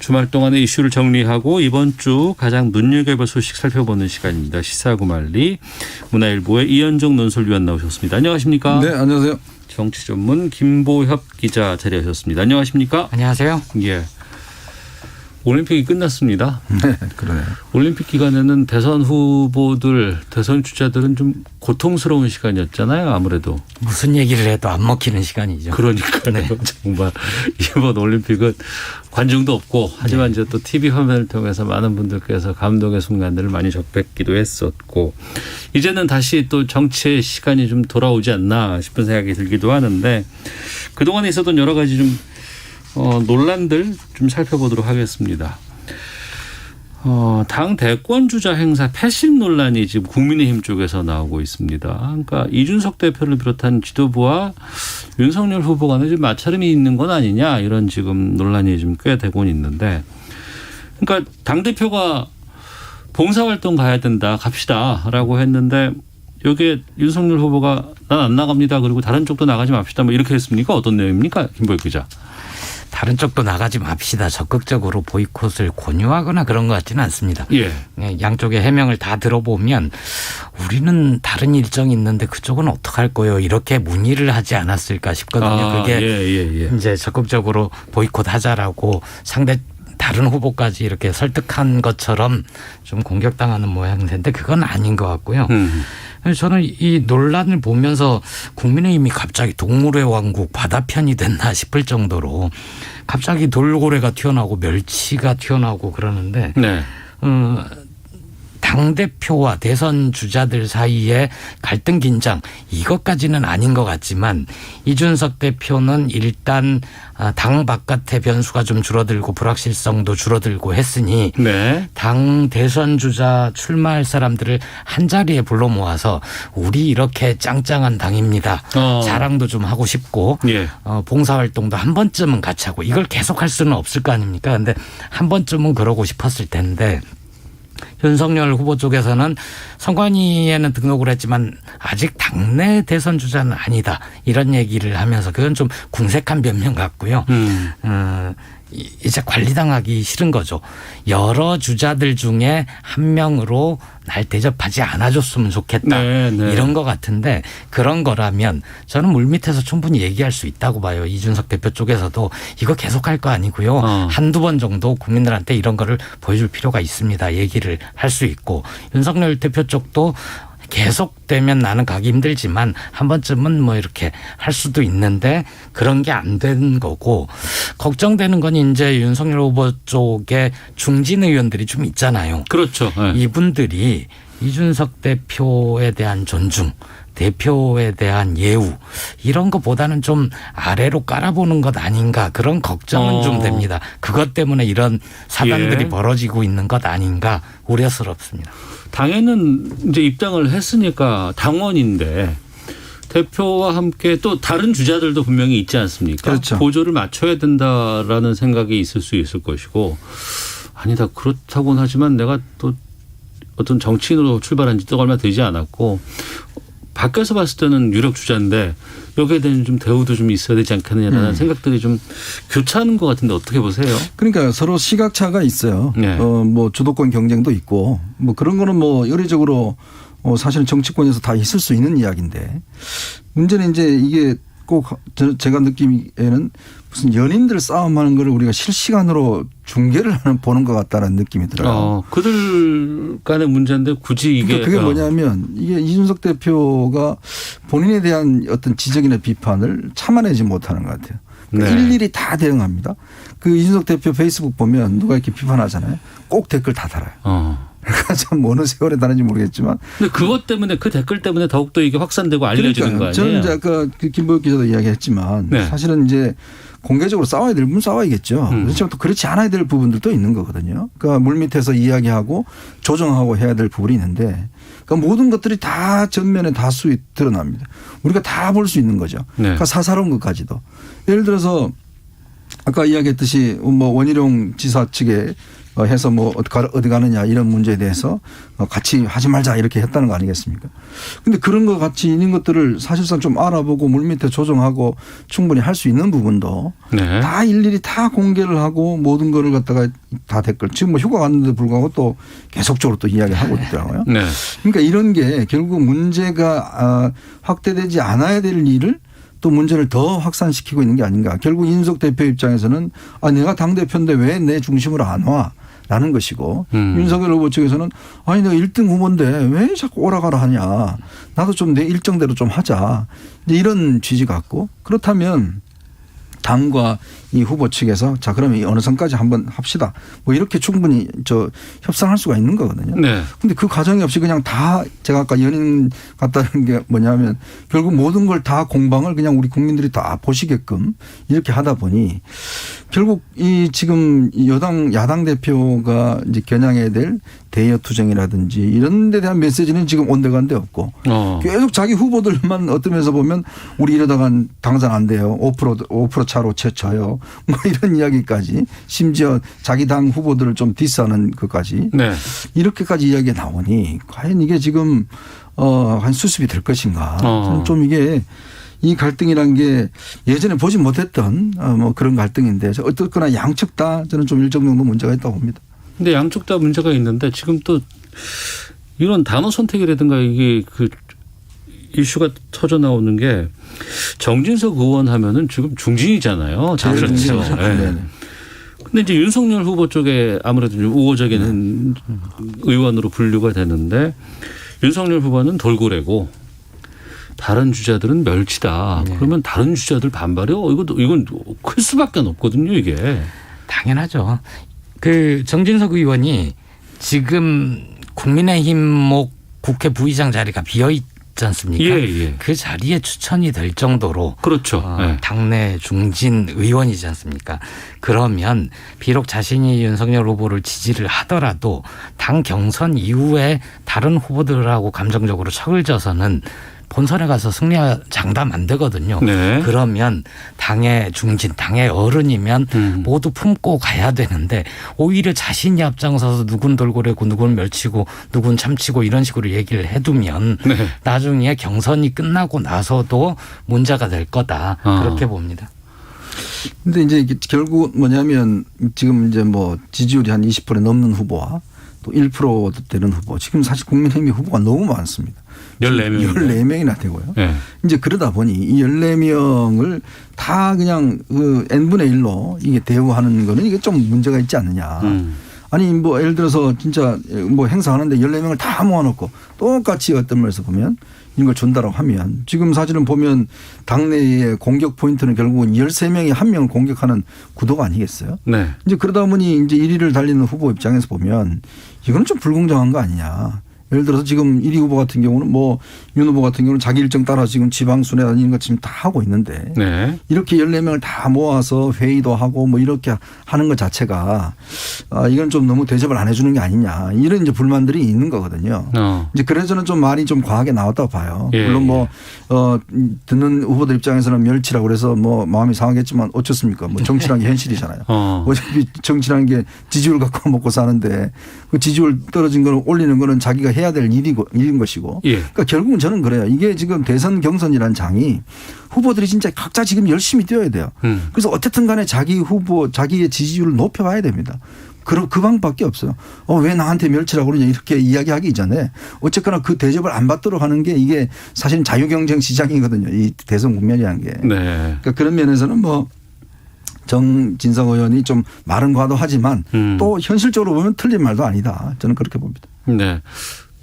주말 동안의 이슈를 정리하고 이번 주 가장 눈여겨볼 소식 살펴보는 시간입니다. 시사구말리 문화일보의 이현정 논설위원 나오셨습니다. 안녕하십니까? 네, 안녕하세요. 정치 전문 김보협 기자 자리하셨습니다. 안녕하십니까? 안녕하세요. 예. 올림픽이 끝났습니다. 네, 그러네요. 올림픽 기간에는 대선 후보들, 대선 주자들은 좀 고통스러운 시간이었잖아요. 아무래도. 무슨 얘기를 해도 안 먹히는 시간이죠. 그러니까요. 네. 정말 이번 올림픽은 관중도 없고 하지만 이제 또 TV 화면을 통해서 많은 분들께서 감동의 순간들을 많이 접했기도 했었고 이제는 다시 또 정치의 시간이 좀 돌아오지 않나 싶은 생각이 들기도 하는데 그동안에 있었던 여러 가지 좀 논란들 좀 살펴보도록 하겠습니다. 당 대권 주자 행사 패신 논란이 지금 국민의힘 쪽에서 나오고 있습니다. 그러니까 이준석 대표를 비롯한 지도부와 윤석열 후보 간에 좀 마찰음이 있는 건 아니냐 이런 지금 논란이 좀 꽤 되고 있는데 그러니까 당 대표가 봉사활동 가야 된다 갑시다라고 했는데 여기에 윤석열 후보가 난 안 나갑니다. 그리고 다른 쪽도 나가지 맙시다. 뭐 이렇게 했습니까? 어떤 내용입니까? 김보혁 기자. 다른 쪽도 나가지 맙시다. 적극적으로 보이콧을 권유하거나 그런 것 같지는 않습니다. 예. 양쪽의 해명을 다 들어보면 우리는 다른 일정이 있는데 그쪽은 어떡할 거예요. 이렇게 문의를 하지 않았을까 싶거든요. 그게 이제 적극적으로 보이콧하자라고 상대 다른 후보까지 이렇게 설득한 것처럼 좀 공격당하는 모양새인데 그건 아닌 것 같고요. 저는 이 논란을 보면서 국민의힘이 갑자기 동물의 왕국 바다편이 됐나 싶을 정도로 갑자기 돌고래가 튀어나오고 멸치가 튀어나오고 그러는데 네. 당대표와 대선 주자들 사이에 갈등 긴장 이것까지는 아닌 것 같지만 이준석 대표는 일단 당 바깥의 변수가 좀 줄어들고 불확실성도 줄어들고 했으니 네. 당 대선 주자 출마할 사람들을 한자리에 불러 모아서 우리 이렇게 짱짱한 당입니다. 자랑도 좀 하고 싶고 예. 봉사활동도 한 번쯤은 같이 하고 이걸 계속할 수는 없을 거 아닙니까? 그런데 한 번쯤은 그러고 싶었을 텐데 윤석열 후보 쪽에서는 선관위에는 등록을 했지만 아직 당내 대선 주자는 아니다. 이런 얘기를 하면서 그건 좀 궁색한 변명 같고요. 이제 관리당하기 싫은 거죠. 여러 주자들 중에 한 명으로 날 대접하지 않아줬으면 좋겠다. 네. 이런 거 같은데 그런 거라면 저는 물밑에서 충분히 얘기할 수 있다고 봐요. 이준석 대표 쪽에서도 이거 계속할 거 아니고요. 한두 번 정도 국민들한테 이런 거를 보여줄 필요가 있습니다. 얘기를 할 수 있고 윤석열 대표 쪽도 계속되면 나는 가기 힘들지만 한 번쯤은 뭐 이렇게 할 수도 있는데 그런 게 안 된 거고 걱정되는 건 이제 윤석열 후보 쪽에 중진 의원들이 좀 있잖아요. 그렇죠. 네. 이분들이 이준석 대표에 대한 존중 대표에 대한 예우 이런 것보다는 좀 아래로 깔아보는 것 아닌가 그런 걱정은 좀 됩니다. 그것 때문에 이런 사단들이 벌어지고 있는 것 아닌가 우려스럽습니다. 당에는 이제 입당을 했으니까 당원인데 대표와 함께 또 다른 주자들도 분명히 있지 않습니까? 그렇죠. 보조를 맞춰야 된다라는 생각이 있을 수 있을 것이고 아니다 그렇다고는 하지만 내가 또 어떤 정치인으로 출발한 지 또 얼마 되지 않았고 밖에서 봤을 때는 유력 주자인데 여기에 대한 좀 대우도 좀 있어야 되지 않겠느냐라는 생각들이 좀 교차하는 것 같은데 어떻게 보세요? 그러니까 서로 시각차가 있어요. 네. 뭐 주도권 경쟁도 있고 뭐 그런 거는 뭐 의례적으로 사실은 정치권에서 다 있을 수 있는 이야기인데 문제는 이제 이게 꼭 제가 느끼기에는 무슨 연인들 싸움하는 걸 우리가 실시간으로 중계를 보는 것 같다는 느낌이 들어요. 그들 간의 문제인데 굳이 이게. 그러니까 그게 뭐냐면 이게 이준석 대표가 본인에 대한 어떤 지적이나 비판을 참아내지 못하는 것 같아요. 그러니까 일일이 다 대응합니다. 그 이준석 대표 페이스북 보면 누가 이렇게 비판하잖아요. 꼭 댓글 다 달아요. 그러니까 참 어느 세월에 다른지 모르겠지만. 근데 그것 때문에 그 댓글 때문에 더욱더 이게 확산되고 알려지는 거 아니에요? 저는 이제 아까 김보혁 기자도 이야기했지만 사실은 이제 공개적으로 싸워야 될 부분 싸워야겠죠. 그렇지만 또 그렇지 않아야 될 부분들도 있는 거거든요. 그러니까 물밑에서 이야기하고 조정하고 해야 될 부분이 있는데 그러니까 모든 것들이 다 전면에 다수 드러납니다. 우리가 다 볼 수 있는 거죠. 그러니까 사사로운 것까지도. 예를 들어서 아까 이야기했듯이 뭐 원희룡 지사 측에 해서 뭐 어디 가느냐 이런 문제에 대해서 같이 하지 말자 이렇게 했다는 거 아니겠습니까? 근데 그런 것 같이 있는 것들을 사실상 좀 알아보고 물밑에 조정하고 충분히 할 수 있는 부분도 네. 다 일일이 다 공개를 하고 모든 거를 갖다가 다 댓글 지금 뭐 휴가 갔는데 불구하고 또 계속적으로 또 이야기하고 있더라고요. 네. 그러니까 이런 게 결국 문제가 확대되지 않아야 될 일을 또 문제를 더 확산시키고 있는 게 아닌가. 결국 이준석 대표 입장에서는 내가 당대표인데 왜 내 중심으로 안 와? 라는 것이고 윤석열 후보 측에서는 아니 내가 1등 후보인데 왜 자꾸 오라가라 하냐. 나도 좀 내 일정대로 좀 하자. 이제 이런 취지 같고 그렇다면 당과 이 후보 측에서 자 그러면 어느 선까지 한번 합시다. 뭐 이렇게 충분히 협상할 수가 있는 거거든요. 네. 근데 그 과정이 없이 그냥 다 제가 아까 연인 같다는 게 뭐냐면 결국 모든 걸 다 공방을 그냥 우리 국민들이 다 보시게끔 이렇게 하다 보니 결국 이 지금 야당 대표가 이제 겨냥해야 될 대여 투쟁이라든지 이런 데 대한 메시지는 지금 온데간데 없고 계속 자기 후보들만 어떤 면에서 보면 우리 이러다간 당선 안 돼요. 5% 차로 채쳐요. 뭐 이런 이야기까지 심지어 자기 당 후보들을 좀 디스하는 것까지 네. 이렇게까지 이야기가 나오니 과연 이게 지금 한 수습이 될 것인가. 저는 좀 이게 이 갈등이란 게 예전에 보지 못했던 뭐 그런 갈등인데 어떻거나 양측 다 저는 좀 일정 정도 문제가 있다고 봅니다. 근데 양쪽 다 문제가 있는데 지금 또 이런 단어 선택이라든가 이게 그 이슈가 터져 나오는 게 정진석 의원 하면은 지금 중진이잖아요. 그렇죠. 네. 근데 이제 윤석열 후보 쪽에 아무래도 좀 우호적인 의원으로 분류가 되는데 윤석열 후보는 돌고래고 다른 주자들은 멸치다. 네. 그러면 다른 주자들 반발이 이건 클 수밖에 없거든요, 이게. 당연하죠. 그 정진석 의원이 지금 국민의힘 국회 부의장 자리가 비어 있지 않습니까? 예. 그 자리에 추천이 될 정도로 그렇죠. 네. 당내 중진 의원이지 않습니까? 그러면 비록 자신이 윤석열 후보를 지지를 하더라도 당 경선 이후에 다른 후보들하고 감정적으로 척을 져서는 본선에 가서 장담 안 되거든요. 네. 그러면 당의 중진, 당의 어른이면 모두 품고 가야 되는데 오히려 자신이 앞장서서 누군 돌고래고 누군 멸치고 누군 참치고 이런 식으로 얘기를 해두면 네. 나중에 경선이 끝나고 나서도 문제가 될 거다. 그렇게 봅니다. 근데 이제 결국 뭐냐면 지금 이제 뭐 지지율이 한 20% 넘는 후보와 또 1% 되는 후보. 지금 사실 국민의힘 후보가 너무 많습니다. 14명이나 되고요. 네. 이제 그러다 보니 이 14명을 다 그냥 그 n분의 1로 이게 대우하는 거는 이게 좀 문제가 있지 않느냐. 아니 뭐 예를 들어서 진짜 뭐 행사하는데 14명을 다 모아놓고 똑같이 어떤 면에서 보면 이런 걸 준다라고 하면 지금 사실은 보면 당내의 공격 포인트는 결국은 13명이 한 명을 공격하는 구도가 아니겠어요? 네. 이제 그러다 보니 이제 1위를 달리는 후보 입장에서 보면 이거는 좀 불공정한 거 아니냐. 예를 들어서 지금 1위 후보 같은 경우는 뭐 윤 후보 같은 경우는 자기 일정 따라 지금 지방순회 이런 거 지금 다 하고 있는데 네. 이렇게 14명을 다 모아서 회의도 하고 뭐 이렇게 하는 것 자체가 이건 좀 너무 대접을 안 해주는 게 아니냐 이런 이제 불만들이 있는 거거든요. 이제 그래서 저는 좀 말이 좀 과하게 나왔다고 봐요. 예. 물론 뭐 듣는 후보들 입장에서는 멸치라고 그래서 뭐 마음이 상하겠지만 어쩌습니까? 뭐 정치라는 게 현실이잖아요. 어차피 정치라는 게 지지율 갖고 먹고 사는데 그 지지율 떨어진 거는 올리는 거는 자기가 해야 될 일인 것이고. 예. 그러니까 결국은 저는 그래요. 이게 지금 대선 경선이라는 장이 후보들이 진짜 각자 지금 열심히 뛰어야 돼요. 그래서 어쨌든 간에 자기 후보, 자기의 지지율을 높여봐야 됩니다. 그 방법밖에 없어요. 왜 나한테 멸치라고 그러냐 이렇게 이야기하기 이전에 어쨌거나 그 대접을 안 받도록 하는 게 이게 사실은 자유경쟁 시장이거든요. 이 대선 국면이라는 게. 네. 그러니까 그런 면에서는 뭐 정진석 의원이 좀 말은 과도하지만 또 현실적으로 보면 틀린 말도 아니다. 저는 그렇게 봅니다. 네.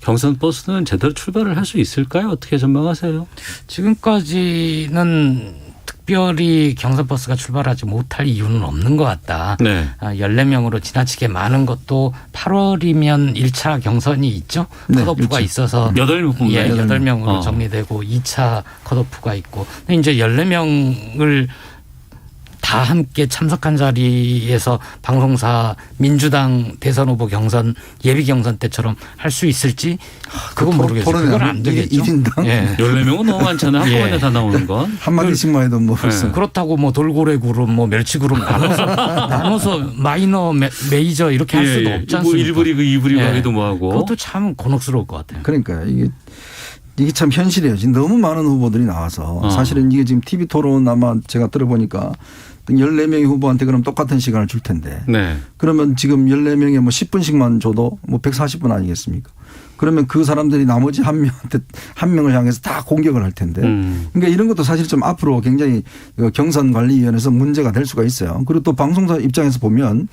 경선 버스는 제대로 출발을 할 수 있을까요? 어떻게 전망하세요? 지금까지는 특별히 경선 버스가 출발하지 못할 이유는 없는 것 같다. 네. 14명으로 지나치게 많은 것도 8월이면 1차 경선이 있죠. 네, 컷오프가 그렇죠. 있어서 8명으로 정리되고 2차 컷오프가 있고. 근데 이제 14명을 다 다 함께 참석한 자리에서 방송사 민주당 대선 후보 경선 예비 경선 때처럼 할 수 있을지 그건 모르겠어요. 그건 안 되겠죠. 1인당 예. 14명은 너무 많잖아요. 한꺼번에 예. 다 나오는 건. 한마디씩만 해도 뭐 벌써. 그렇다고 뭐 돌고래 그룹 뭐 멸치 그룹 나눠서 마이너 메이저 이렇게 할 수도 없지 않습니까? 뭐 1부 리그 2부 리그 하기도 뭐하고. 그것도 참 곤혹스러울 것 같아요. 그러니까 이게 참 현실이에요. 지금 너무 많은 후보들이 나와서 사실은 이게 지금 TV 토론 아마 제가 들어보니까 14명의 후보한테 그럼 똑같은 시간을 줄 텐데. 네. 그러면 지금 14명에 뭐 10분씩만 줘도 뭐 140분 아니겠습니까? 그러면 그 사람들이 나머지 한 명을 향해서 다 공격을 할 텐데. 그러니까 이런 것도 사실 좀 앞으로 굉장히 경선관리위원회에서 문제가 될 수가 있어요. 그리고 또 방송사 입장에서 보면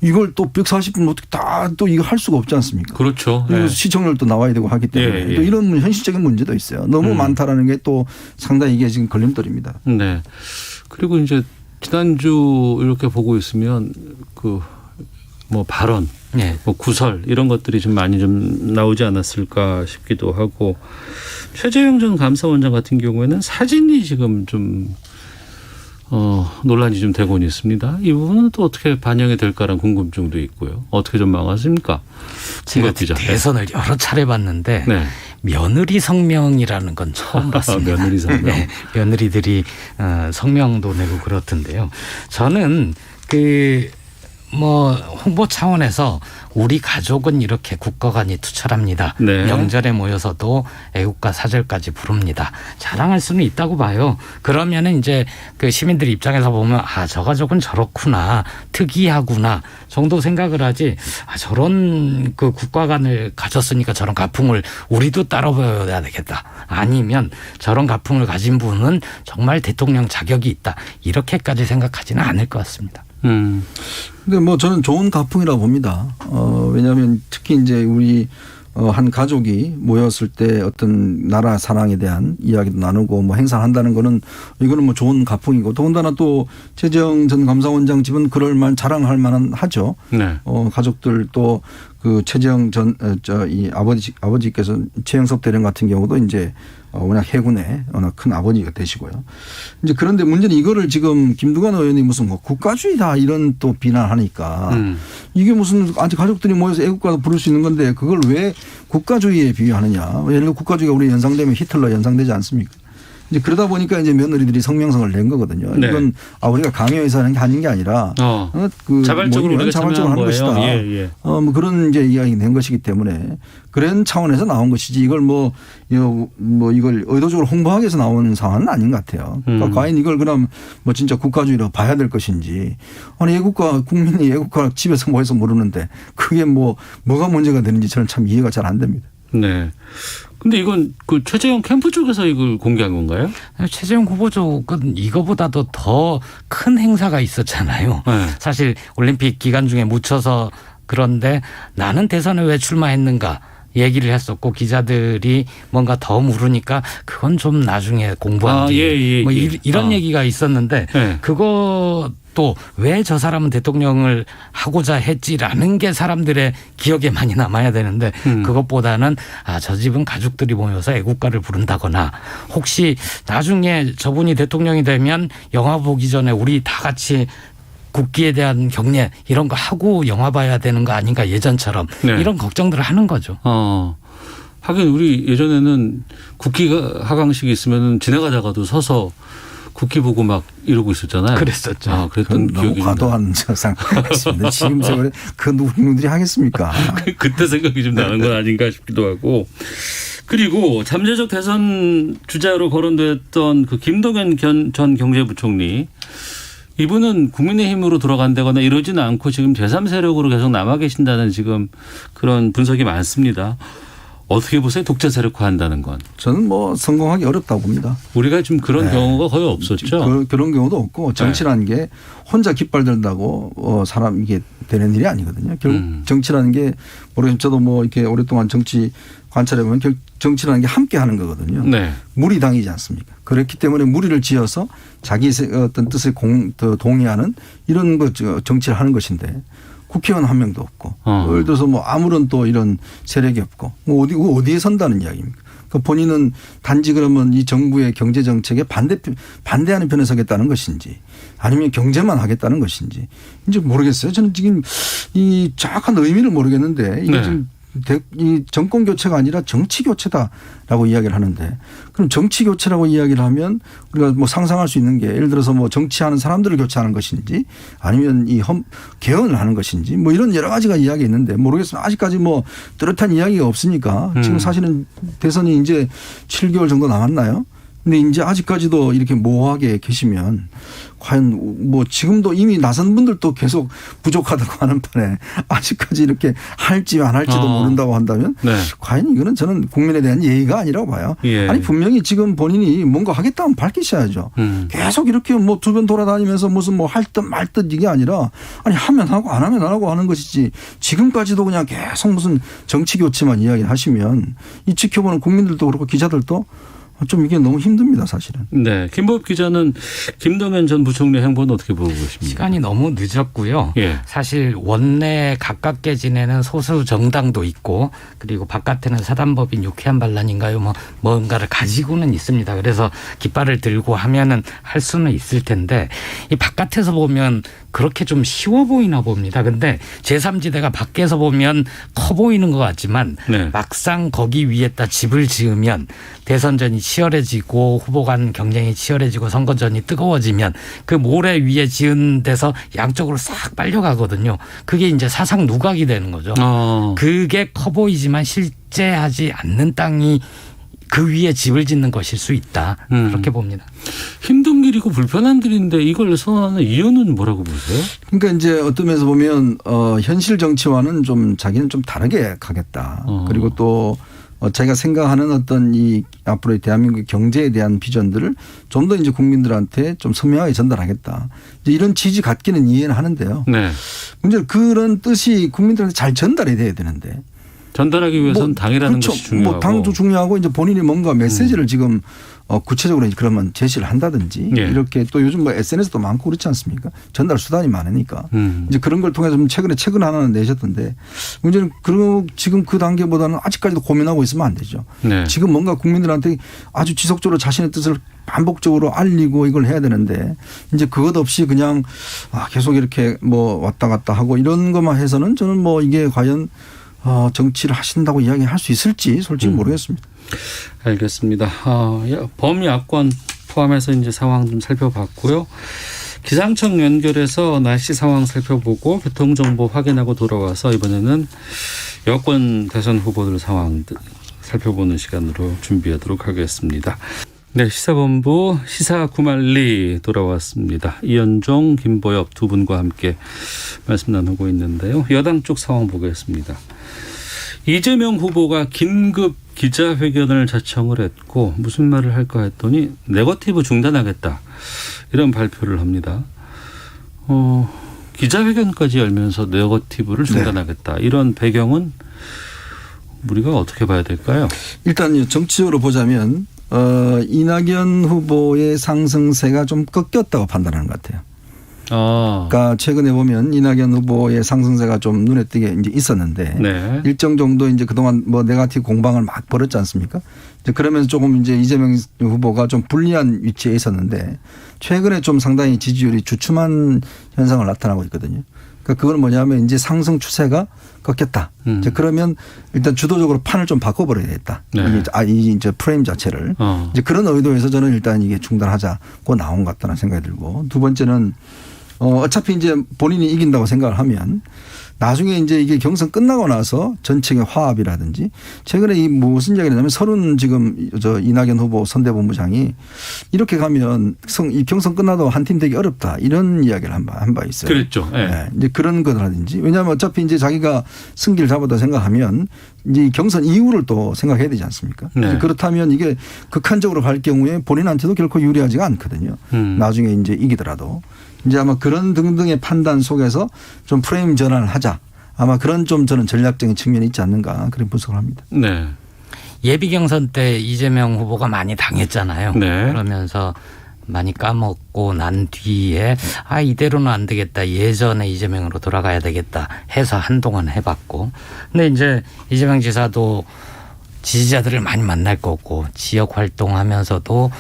이걸 또 140분 어떻게 다 또 이거 할 수가 없지 않습니까? 그렇죠. 그리고 시청률도 나와야 되고 하기 때문에 또 이런 현실적인 문제도 있어요. 너무 많다라는 게 또 상당히 이게 지금 걸림돌입니다. 네. 그리고 이제 지난주 이렇게 보고 있으면 뭐 발언, 뭐 구설 이런 것들이 좀 많이 좀 나오지 않았을까 싶기도 하고 최재형 전 감사원장 같은 경우에는 사진이 지금 좀 논란이 좀 되고는 있습니다. 이 부분은 또 어떻게 반영이 될까라는 궁금증도 있고요. 어떻게 좀 막았습니까? 제가 대선을 여러 차례 봤는데 네. 며느리 성명이라는 건 처음 봤습니다. 며느리 성명. 네. 며느리들이 성명도 내고 그렇던데요. 저는 홍보 차원에서 우리 가족은 이렇게 국가관이 투철합니다. 네. 명절에 모여서도 애국가 사절까지 부릅니다. 자랑할 수는 있다고 봐요. 그러면은 이제 그 시민들 입장에서 보면 저 가족은 저렇구나, 특이하구나 정도 생각을 하지. 저런 그 국가관을 가졌으니까 저런 가풍을 우리도 따라 보여야 되겠다. 아니면 저런 가풍을 가진 분은 정말 대통령 자격이 있다. 이렇게까지 생각하지는 않을 것 같습니다. 근데 뭐 저는 좋은 가풍이라고 봅니다. 왜냐하면 특히 이제 우리 한 가족이 모였을 때 어떤 나라 사랑에 대한 이야기도 나누고 뭐 행사한다는 거는 이거는 뭐 좋은 가풍이고 더군다나 또 최재형 전 감사원장 집은 그럴 만 자랑할 만한 하죠. 네. 가족들 또 그 최재형 이 아버지께서 최영섭 대령 같은 경우도 이제 워낙 해군의 워낙 큰 아버지가 되시고요. 이제 그런데 문제는 이거를 지금 김두관 의원이 무슨 뭐 국가주의다 이런 또 비난하니까 이게 무슨 아직 가족들이 모여서 애국가도 부를 수 있는 건데 그걸 왜 국가주의에 비유하느냐. 예를 들어 국가주의가 우리 연상되면 히틀러 연상되지 않습니까? 이제 그러다 보니까 이제 며느리들이 성명성을 낸 거거든요. 네. 이건 우리가 강요해서 하는 게 아니라 자발적으로 우리가 자발적으로 하는 것이다. 예. 뭐 그런 이제 이야기 낸 것이기 때문에 그런 차원에서 나온 것이지 이걸 뭐 이걸 의도적으로 홍보하기 위해서 나온 상황은 아닌 것 같아요. 그러니까 과연 이걸 그럼 뭐 진짜 국가주의로 봐야 될 것인지 아니 애국가 국민이 애국가 집에서 모여서 모르는데 그게 뭐가 문제가 되는지 저는 참 이해가 잘 안 됩니다. 네. 근데 이건 그 최재형 캠프 쪽에서 이걸 공개한 건가요? 최재형 후보 쪽은 이거보다도 더 큰 행사가 있었잖아요. 네. 사실 올림픽 기간 중에 묻혀서 그런데 나는 대선에 왜 출마했는가 얘기를 했었고 기자들이 뭔가 더 물으니까 그건 좀 나중에 공부한 뒤에 이런 얘기가 있었는데 그것도 왜 저 사람은 대통령을 하고자 했지라는 게 사람들의 기억에 많이 남아야 되는데 그것보다는 저 집은 가족들이 모여서 애국가를 부른다거나 혹시 나중에 저분이 대통령이 되면 영화 보기 전에 우리 다 같이 국기에 대한 경례 이런 거 하고 영화 봐야 되는 거 아닌가 예전처럼 이런 걱정들을 하는 거죠. 하긴 우리 예전에는 국기 하강식이 있으면 지나가다가도 서서 국기 보고 막 이러고 있었잖아요. 그랬었죠. 그랬던 너무 기억이 과도한 상황이었습니다. 지금 세월에 그 누구들이 하겠습니까? 그때 생각이 좀 나는 건 아닌가 싶기도 하고. 그리고 잠재적 대선 주자로 거론됐던 그 김동연 전 경제부총리 이분은 국민의힘으로 들어간다거나 이러지는 않고 지금 제3세력으로 계속 남아 계신다는 지금 그런 분석이 많습니다. 어떻게 보세요? 독재 세력화한다는 건. 저는 성공하기 어렵다고 봅니다. 우리가 지금 그런 경우가 거의 없었죠. 그런 경우도 없고 정치라는 게 혼자 깃발 들다고 사람 이게 되는 일이 아니거든요. 결국 정치라는 게 모르겠지만 저도 이렇게 오랫동안 정치 관찰해 보면 정치라는 게 함께 하는 거거든요. 네. 무리당이지 않습니까? 그렇기 때문에 무리를 지어서 자기 어떤 뜻에 동의하는 이런 거 정치를 하는 것인데 국회의원 한 명도 없고 예를 들어서 아무런 또 이런 세력이 없고 어디에 선다는 이야기입니까? 그러니까 본인은 단지 그러면 이 정부의 경제 정책에 반대하는 편에 서겠다는 것인지 아니면 경제만 하겠다는 것인지 이제 모르겠어요. 저는 지금 이 정확한 의미를 모르겠는데 이게 지금 이 정권 교체가 아니라 정치 교체다라고 이야기를 하는데 그럼 정치 교체라고 이야기를 하면 우리가 뭐 상상할 수 있는 게 예를 들어서 뭐 정치하는 사람들을 교체하는 것인지 아니면 이 개헌을 하는 것인지 뭐 이런 여러 가지가 이야기 있는데 모르겠습니다. 아직까지 뭐 뚜렷한 이야기가 없으니까 지금 사실은 대선이 이제 7개월 정도 남았나요? 근데 이제 아직까지도 이렇게 모호하게 계시면 과연 뭐 지금도 이미 나선 분들도 계속 부족하다고 하는 판에 아직까지 이렇게 할지 안 할지도 모른다고 한다면 과연 이거는 저는 국민에 대한 예의가 아니라고 봐요. 아니 분명히 지금 본인이 뭔가 하겠다면 밝히셔야죠. 계속 이렇게 뭐 주변 돌아다니면서 무슨 뭐 할 듯 말 듯 이게 아니라 아니 하면 하고 안 하면 안 하고 하는 것이지 지금까지도 그냥 계속 무슨 정치 교체만 이야기하시면 이 지켜보는 국민들도 그렇고 기자들도 좀 이게 너무 힘듭니다, 사실은. 네. 김보엽 기자는 김동연 전 부총리 행보는 어떻게 보고 계십니까? 시간이 너무 늦었고요. 사실 원내에 가깝게 지내는 소수 정당도 있고 그리고 바깥에는 사단법인 유쾌한 반란인가요? 뭐 뭔가를 가지고는 있습니다. 그래서 깃발을 들고 하면은 할 수는 있을 텐데 이 바깥에서 보면 그렇게 좀 쉬워 보이나 봅니다. 근데 제3지대가 밖에서 보면 커 보이는 것 같지만 막상 거기 위에다 집을 지으면 대선전이 치열해지고 후보 간 경쟁이 치열해지고 선거전이 뜨거워지면 그 모래 위에 지은 데서 양쪽으로 싹 빨려가거든요. 그게 이제 사상 누각이 되는 거죠. 그게 커 보이지만 실제 하지 않는 땅이 그 위에 집을 짓는 것일 수 있다. 그렇게 봅니다. 힘든 길이고 불편한 길인데 이걸 선언하는 이유는 뭐라고 보세요? 그러니까 이제 어떤 면에서 보면 현실 정치와는 좀 자기는 좀 다르게 가겠다. 그리고 또 자기가 생각하는 어떤 이 앞으로의 대한민국 경제에 대한 비전들을 좀 더 이제 국민들한테 좀 선명하게 전달하겠다. 이제 이런 취지 갖기는 이해는 하는데요. 문제는 그런 뜻이 국민들한테 잘 전달이 돼야 되는데. 전달하기 위해서는 당이라는 것이 중요하고. 뭐 당도 중요하고 이제 본인이 뭔가 메시지를 지금 구체적으로 그러면 제시를 한다든지 이렇게 또 요즘 뭐 SNS도 많고 그렇지 않습니까? 전달 수단이 많으니까 이제 그런 걸 통해서 최근에 책을 하나는 내셨던데 문제는 지금 그 단계보다는 아직까지도 고민하고 있으면 안 되죠. 지금 뭔가 국민들한테 아주 지속적으로 자신의 뜻을 반복적으로 알리고 이걸 해야 되는데 이제 그것 없이 그냥 계속 이렇게 뭐 왔다 갔다 하고 이런 것만 해서는 저는 뭐 이게 과연 정치를 하신다고 이야기할 수 있을지 솔직히 모르겠습니다. 알겠습니다. 범야권 포함해서 이제 상황 좀 살펴봤고요. 기상청 연결해서 날씨 상황 살펴보고 교통정보 확인하고 돌아와서 이번에는 여권 대선 후보들 상황 살펴보는 시간으로 준비하도록 하겠습니다. 네, 시사본부 시사구말리 돌아왔습니다. 이현종, 김보엽 두 분과 함께 말씀 나누고 있는데요. 여당 쪽 상황 보겠습니다. 이재명 후보가 긴급 기자회견을 자청을 했고 무슨 말을 할까 했더니 네거티브 중단하겠다 이런 발표를 합니다. 기자회견까지 열면서 네거티브를 중단하겠다 이런 배경은 우리가 어떻게 봐야 될까요? 일단 정치적으로 보자면 이낙연 후보의 상승세가 좀 꺾였다고 판단하는 것 같아요. 그러니까 최근에 보면 이낙연 후보의 상승세가 좀 눈에 띄게 이제 있었는데 일정 정도 이제 그동안 뭐 네거티브 공방을 막 벌였지 않습니까? 이제 그러면서 조금 이제 이재명 후보가 좀 불리한 위치에 있었는데 최근에 좀 상당히 지지율이 주춤한 현상을 나타나고 있거든요. 그러니까 그건 뭐냐면 이제 상승 추세가 꺾였다. 이제 그러면 일단 주도적으로 판을 좀 바꿔버려야겠다. 이제 프레임 자체를. 이제 그런 의도에서 저는 일단 이게 중단하자고 나온 것 같다는 생각이 들고 두 번째는 어차피 이제 본인이 이긴다고 생각을 하면 나중에 이제 이게 경선 끝나고 나서 전층의 화합이라든지 최근에 이 무슨 이야기를 하냐면 지금 이낙연 후보 선대본부장이 이렇게 가면 이 경선 끝나도 한 팀 되기 어렵다 이런 이야기를 한 바 있어요. 그랬죠. 이제 그런 거라든지 왜냐하면 어차피 이제 자기가 승기를 잡았다 생각하면 이제 경선 이후를 또 생각해야 되지 않습니까? 그렇다면 이게 극한적으로 갈 경우에 본인한테도 결코 유리하지가 않거든요. 나중에 이제 이기더라도. 이제 아마 그런 등등의 판단 속에서 좀 프레임 전환을 하자. 아마 그런 좀 저는 전략적인 측면이 있지 않는가 그런 분석을 합니다. 예비 경선 때 이재명 후보가 많이 당했잖아요. 그러면서 많이 까먹고 난 뒤에 이대로는 안 되겠다. 예전에 이재명으로 돌아가야 되겠다 해서 한동안 해봤고. 근데 이제 이재명 지사도 지지자들을 많이 만날 거고 지역 활동하면서도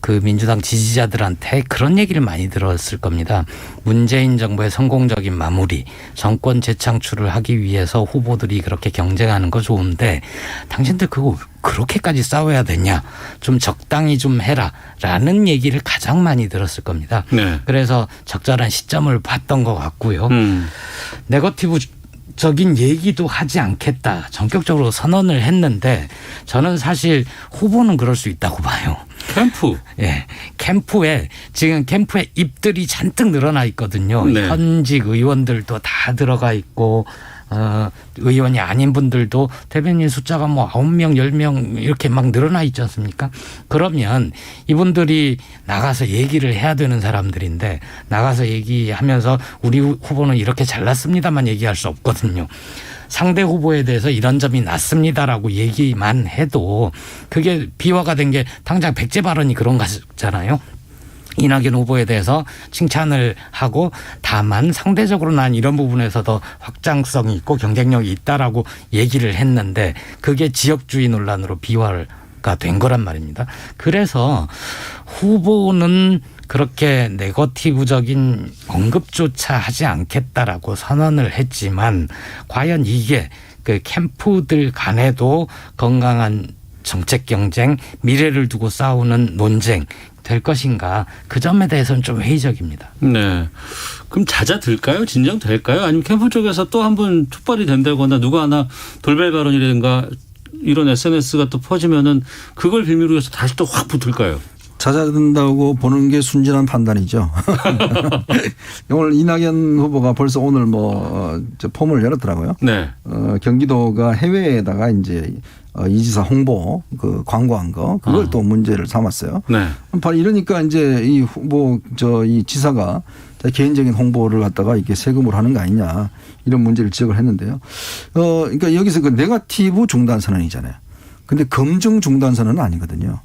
그 민주당 지지자들한테 그런 얘기를 많이 들었을 겁니다. 문재인 정부의 성공적인 마무리, 정권 재창출을 하기 위해서 후보들이 그렇게 경쟁하는 거 좋은데 당신들 그거 그렇게까지 싸워야 되냐? 좀 적당히 좀 해라라는 얘기를 가장 많이 들었을 겁니다. 네. 그래서 적절한 시점을 봤던 것 같고요. 네거티브 적인 얘기도 하지 않겠다. 전격적으로 선언을 했는데 저는 사실 후보는 그럴 수 있다고 봐요. 캠프. 예. 지금 캠프에 입들이 잔뜩 늘어나 있거든요. 네. 현직 의원들도 다 들어가 있고 의원이 아닌 분들도 대변인 숫자가 뭐 9명, 10명 이렇게 막 늘어나 있지 않습니까? 그러면 이분들이 나가서 얘기를 해야 되는 사람들인데 나가서 얘기하면서 우리 후보는 이렇게 잘났습니다만 얘기할 수 없거든요. 상대 후보에 대해서 이런 점이 났습니다라고 얘기만 해도 그게 비화가 된 게 당장 백제 발언이 그런 거잖아요. 이낙연 후보에 대해서 칭찬을 하고 다만 상대적으로 난 이런 부분에서 더 확장성이 있고 경쟁력이 있다라고 얘기를 했는데 그게 지역주의 논란으로 비화가 된 거란 말입니다. 그래서 후보는 그렇게 네거티브적인 언급조차 하지 않겠다라고 선언을 했지만 과연 이게 그 캠프들 간에도 건강한 정책 경쟁, 미래를 두고 싸우는 논쟁 될 것인가 그 점에 대해서는 좀 회의적입니다. 네. 그럼 잦아들까요? 진정될까요? 아니면 캠프 쪽에서 또 한 번 촉발이 된다거나 누가 하나 돌발 발언이라든가 이런 SNS가 또 퍼지면은 그걸 빌미로 해서 다시 또 확 붙을까요? 잦아든다고 보는 게 순진한 판단이죠. 오늘 이낙연 후보가 벌써 오늘 폼을 열었더라고요. 네. 경기도가 해외에다가 이제 이 지사 홍보 그 광고한 거 그걸 또 문제를 삼았어요. 네. 바로 이러니까 이제 이 후보 이 지사가 개인적인 홍보를 갖다가 이렇게 세금으로 하는 거 아니냐 이런 문제를 지적을 했는데요. 그러니까 여기서 그 네거티브 중단 선언이잖아요. 근데 검증 중단 선언은 아니거든요.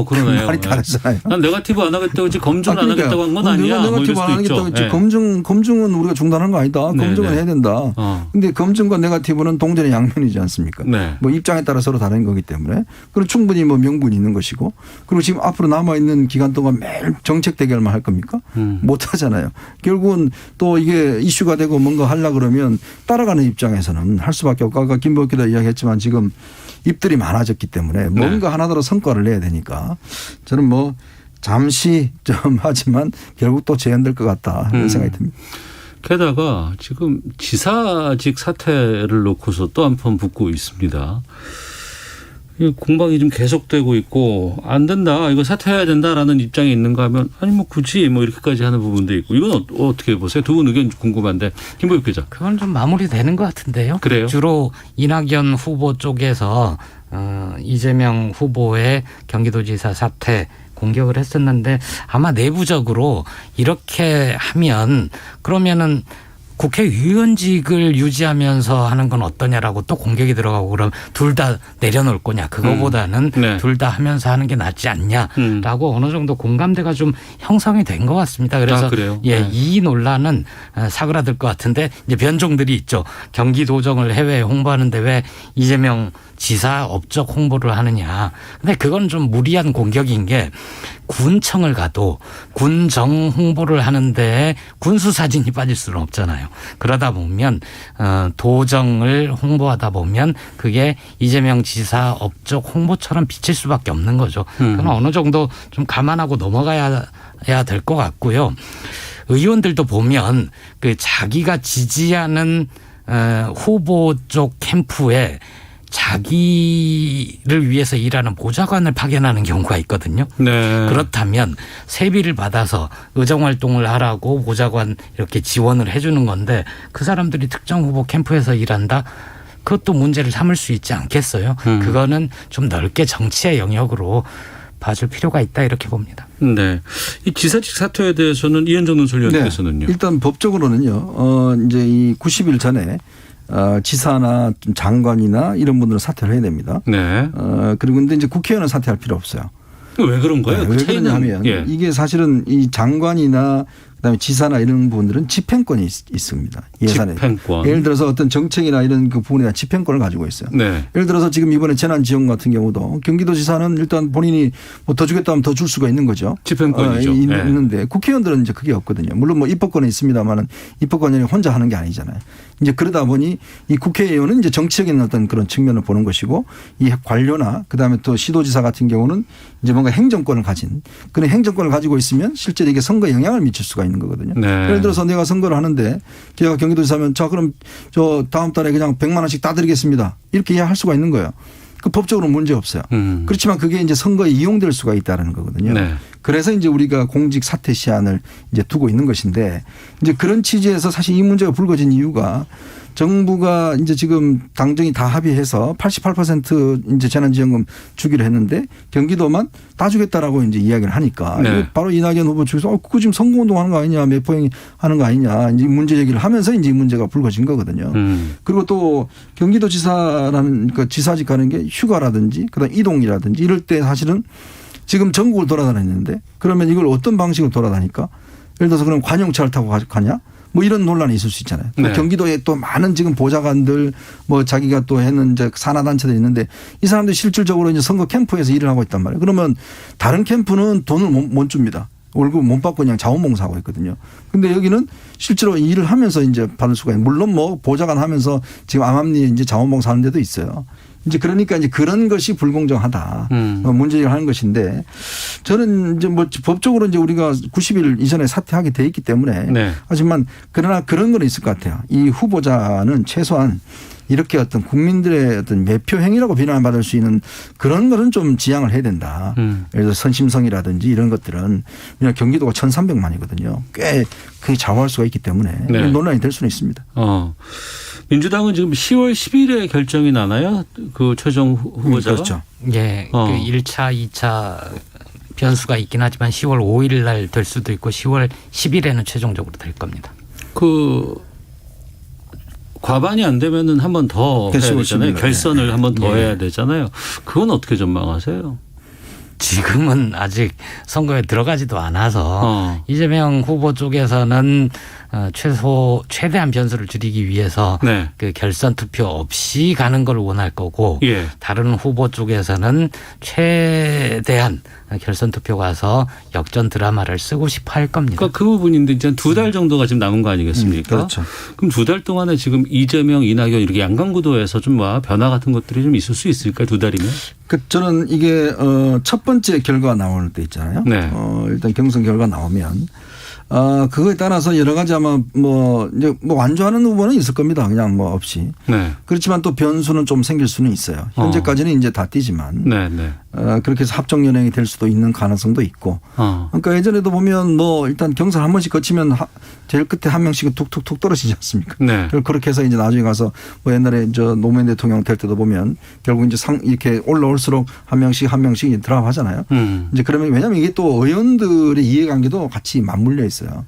그러네요. 말이 다르잖아요. 난 네거티브 안 하겠다고 했지 검증 안 하겠다고 한 건 아니야. 네거티브 안 하겠다고 했지. 네. 검증은 우리가 중단한 거 아니다. 검증은 해야 된다. 근데 검증과 네거티브는 동전의 양면이지 않습니까? 네. 입장에 따라 서로 다른 거기 때문에 그리고 충분히 명분이 있는 것이고 그리고 지금 앞으로 남아있는 기간 동안 매일 정책 대결만 할 겁니까? 못 하잖아요. 결국은 또 이게 이슈가 되고 뭔가 하려 그러면 따라가는 입장에서는 할 수밖에 없고 아까 김복기도 이야기했지만 지금 입들이 많아졌기 때문에 뭔가 하나더러 성과를 내야 되니까 저는 잠시 좀 하지만 결국 또 재현될 것 같다 이런 생각이 듭니다. 게다가 지금 지사직 사퇴를 놓고서 또 한 번 붙고 있습니다. 공방이 좀 계속되고 있고 안 된다 이거 사퇴해야 된다라는 입장이 있는가 하면 아니 굳이 이렇게까지 하는 부분도 있고 이건 어떻게 보세요? 두 분 의견 궁금한데 김보육 기자. 그건 좀 마무리되는 것 같은데요. 그래요? 주로 이낙연 후보 쪽에서 이재명 후보의 경기도지사 사퇴 공격을 했었는데 아마 내부적으로 이렇게 하면 그러면은 국회의원직을 유지하면서 하는 건 어떠냐라고 또 공격이 들어가고 그럼 둘 다 내려놓을 거냐 그거보다는 네. 둘 다 하면서 하는 게 낫지 않냐라고 어느 정도 공감대가 좀 형성이 된 것 같습니다. 그래서 그래요? 예, 네. 이 논란은 사그라들 것 같은데 이제 변종들이 있죠. 경기도정을 해외에 홍보하는데 왜 이재명 지사 업적 홍보를 하느냐. 근데 그건 좀 무리한 공격인 게 군청을 가도 군정 홍보를 하는데 군수 사진이 빠질 수는 없잖아요. 그러다 보면 도정을 홍보하다 보면 그게 이재명 지사 업적 홍보처럼 비칠 수밖에 없는 거죠. 그건 어느 정도 좀 감안하고 넘어가야 될 것 같고요. 의원들도 보면 그 자기가 지지하는 후보 쪽 캠프에 자기를 위해서 일하는 보좌관을 파견하는 경우가 있거든요. 네. 그렇다면 세비를 받아서 의정활동을 하라고 보좌관 이렇게 지원을 해 주는 건데 그 사람들이 특정 후보 캠프에서 일한다? 그것도 문제를 삼을 수 있지 않겠어요? 그거는 좀 넓게 정치의 영역으로 봐줄 필요가 있다 이렇게 봅니다. 네. 이 지사직 사퇴에 대해서는 이현정 논설위원께서는요. 네. 일단 법적으로는요. 이제 이 90일 전에 지사나 좀 장관이나 이런 분들은 사퇴를 해야 됩니다. 네. 그리고 근데 이제 국회의원은 사퇴할 필요 없어요. 왜 그런 거예요? 왜 그러냐면 예. 이게 사실은 이 장관이나 그다음에 지사나 이런 부분들은 집행권이 있습니다. 예산에. 집행권. 예를 들어서 어떤 정책이나 이런 그 부분에 대한 집행권을 가지고 있어요. 네. 예를 들어서 지금 이번에 재난지원 같은 경우도 경기도지사는 일단 본인이 뭐 더 주겠다면 더 줄 수가 있는 거죠. 집행권이죠. 있는데 국회의원들은 이제 그게 없거든요. 물론 뭐 입법권은 있습니다만은 입법권이 혼자 하는 게 아니잖아요. 이제 그러다 보니 이 국회의원은 이제 정치적인 어떤 그런 측면을 보는 것이고 이 관료나 그다음에 또 시도지사 같은 경우는 이제 뭔가 행정권을 가진 그런 행정권을 가지고 있으면 실제로 이게 선거에 영향을 미칠 수가 있는 거거든요. 네. 예를 들어서 내가 선거를 하는데 제가 경기도지사면 자 그럼 저 다음 달에 그냥 100만 원씩 다 드리겠습니다. 이렇게 이야기할 수가 있는 거예요. 그 법적으로 문제 없어요. 그렇지만 그게 이제 선거에 이용될 수가 있다는 거거든요. 네. 그래서 이제 우리가 공직 사퇴 시한을 이제 두고 있는 것인데 이제 그런 취지에서 사실 이 문제가 불거진 이유가 정부가 이제 지금 당정이 다 합의해서 88% 이제 재난지원금 주기로 했는데 경기도만 다 주겠다라고 이제 이야기를 하니까 네. 바로 이낙연 후보 측에서 그거 지금 선거운동 하는 거 아니냐 매포행 하는 거 아니냐 이제 문제 제기를 하면서 이제 이 문제가 불거진 거거든요. 그리고 또 경기도지사라는 그 지사직 가는 게 휴가라든지 그다음 이동이라든지 이럴 때 사실은 지금 전국을 돌아다녔는데 그러면 이걸 어떤 방식으로 돌아다니까 예를 들어서 그럼 관용차를 타고 가냐 뭐 이런 논란이 있을 수 있잖아요. 네. 경기도에 또 많은 지금 보좌관들 뭐 자기가 또 했는 이제 산하단체들이 있는데 이 사람들이 실질적으로 이제 선거 캠프에서 일을 하고 있단 말이에요. 그러면 다른 캠프는 돈을 못 줍니다. 월급 못 받고 그냥 자원봉사하고 있거든요. 근데 여기는 실제로 일을 하면서 이제 받을 수가 있는 물론 뭐 보좌관 하면서 지금 암암리에 이제 자원봉사 하는 데도 있어요. 이제 그러니까 이제 그런 것이 불공정하다. 문제를 하는 것인데 저는 이제 뭐 법적으로 이제 우리가 90일 이전에 사퇴하게 돼 있기 때문에 네. 하지만 그러나 그런 건 있을 것 같아요. 이 후보자는 최소한 이렇게 어떤 국민들의 어떤 매표 행위라고 비난받을 수 있는 그런 거는 좀 지양을 해야 된다. 예를 들어 선심성이라든지 이런 것들은 그냥 경기도가 1,300만이거든요. 꽤 크게 좌우할 수가 있기 때문에 네. 논란이 될 수는 있습니다. 민주당은 지금 10월 10일에 결정이 나나요? 그 최종 후보자가? 그렇죠. 예. 그 1차, 2차 변수가 있긴 하지만 10월 5일 날 될 수도 있고 10월 10일에는 최종적으로 될 겁니다. 그 과반이 안 되면은 한 번 더 해야 되잖아요. 결선을 한 번 더 해야 되잖아요. 그건 어떻게 전망하세요? 지금은 아직 선거에 들어가지도 않아서 이재명 후보 쪽에서는 최대한 변수를 줄이기 위해서 네. 그 결선 투표 없이 가는 걸 원할 거고 예. 다른 후보 쪽에서는 최대한 결선 투표 가서 역전 드라마를 쓰고 싶어 할 겁니다. 그러니까 그 부분인데 이제 2달 정도가 지금 남은 거 아니겠습니까? 그렇죠. 그럼 2달 동안에 지금 이재명, 이낙연 이렇게 양강구도에서 좀 변화 같은 것들이 좀 있을 수 있을까요? 2달이면? 저는 이게 첫 번째 결과가 나올 때 있잖아요. 네. 일단 경선 결과 나오면 그거에 따라서 여러 가지 아마 이제 완주하는 후보는 있을 겁니다. 그냥 없이. 네. 그렇지만 또 변수는 좀 생길 수는 있어요. 현재까지는 이제 다 뛰지만. 네, 네. 그렇게 해서 합종 연행이 될 수도 있는 가능성도 있고. 그러니까 예전에도 보면 일단 경선 한 번씩 거치면 제일 끝에 한 명씩은 툭툭툭 떨어지지 않습니까? 네. 그렇게 해서 이제 나중에 가서 옛날에 노무현 대통령 될 때도 보면 결국 이제 이렇게 올라올수록 한 명씩 드랍하잖아요. 이제 그러면 왜냐하면 이게 또 의원들의 이해관계도 같이 맞물려 있어요.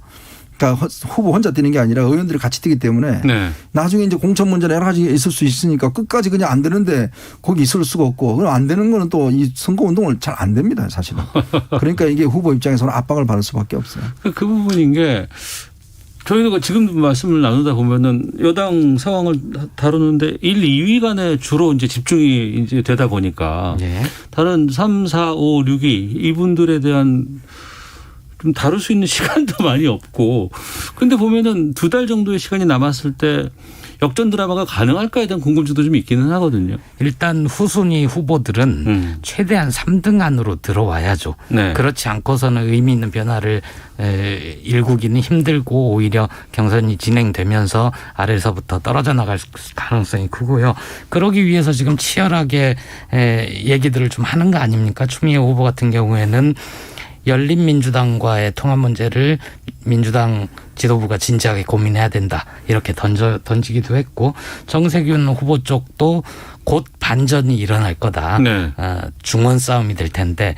그러니까 후보 혼자 뛰는 게 아니라 의원들이 같이 뛰기 때문에 네. 나중에 이제 공천 문제나 여러 가지 있을 수 있으니까 끝까지 그냥 안 되는데 거기 있을 수가 없고 그럼 안 되는 거는 또 이 선거 운동을 잘 안 됩니다 사실은. 그러니까 이게 후보 입장에서는 압박을 받을 수밖에 없어요. 그 부분인 게 저희가 지금 말씀을 나누다 보면은 여당 상황을 다루는데 1, 2위 간에 주로 이제 집중이 이제 되다 보니까 예. 다른 3, 4, 5, 6위 이분들에 대한 좀 다룰 수 있는 시간도 많이 없고 근데 보면은 2달 정도의 시간이 남았을 때 역전 드라마가 가능할까에 대한 궁금증도 좀 있기는 하거든요. 일단 후순위 후보들은 최대한 3등 안으로 들어와야죠. 네. 그렇지 않고서는 의미 있는 변화를 일구기는 힘들고 오히려 경선이 진행되면서 아래서부터 떨어져 나갈 가능성이 크고요. 그러기 위해서 지금 치열하게 얘기들을 좀 하는 거 아닙니까? 추미애 후보 같은 경우에는 열린민주당과의 통합 문제를 민주당 지도부가 진지하게 고민해야 된다. 이렇게 던지기도 했고 정세균 후보 쪽도 곧 반전이 일어날 거다. 네. 중원 싸움이 될 텐데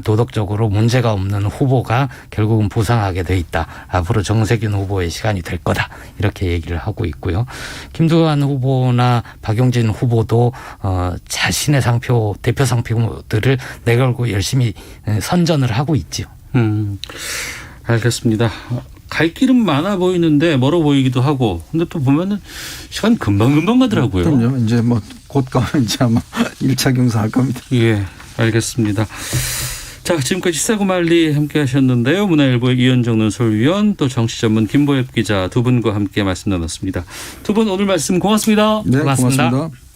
도덕적으로 문제가 없는 후보가 결국은 부상하게 돼 있다. 앞으로 정세균 후보의 시간이 될 거다. 이렇게 얘기를 하고 있고요. 김두관 후보나 박용진 후보도 자신의 상표 대표 상표들을 내걸고 열심히 선전을 하고 있죠. 알겠습니다. 갈 길은 많아 보이는데 멀어 보이기도 하고 근데 또 보면은 시간 금방 가더라고요. 그럼요. 이제 뭐 곧 가면 이제 아마 1차 경사할 겁니다. 예, 알겠습니다. 자, 지금까지 시사고말리 함께 하셨는데요. 문화일보의 이현정 논설위원 또 정치전문 김보엽 기자 두 분과 함께 말씀 나눴습니다. 두 분 오늘 말씀 고맙습니다. 네, 고맙습니다. 고맙습니다.